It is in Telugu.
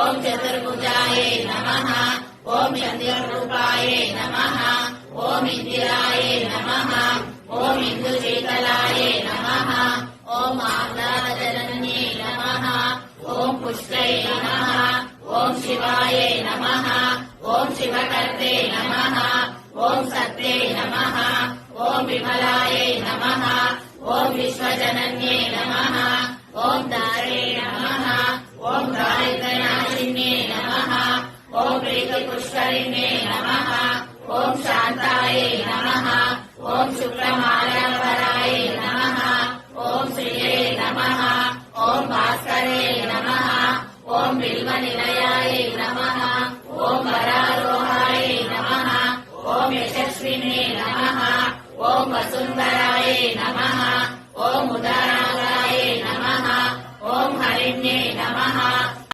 ఓం చతుర్భుజాయే నమః. ఓం చంద్రరూపాయే నమః. ఓం ఇందిరాయే నమః. ఓం ఇందుశీతలాయే నమః. ఓం ఆహ్లాదజనన్యే నమః. ఓం పుష్ట్యై నమః. ఓం శివాయే నమః. ఓం శివకర్తే నమః. ఓం సత్యే నమః. ఓం విమలాయే నమః. ఓం విశ్వజనన్యే నమః. ఓం దారే నమః. ఓం దారిద్ర్యనాశిన్యే నమః. ఓం ప్రీతిపుష్కరిణ్యే నమః. ఓం శాంతాయే నమః. ఓం శుక్లమాలాంబరాయే నమః. ఓం శ్రియే నమః. ఓం భాస్కరే నమః. ఓం బిల్వనిలయాయే నమః. ఓం వరారోహాయే నమః. ఓం యశస్వినే నమః. ఓం వసుంధరాయే నమః. ఓం ఉదరాగాయే నమః. ఓం హరిణ్యే నమః.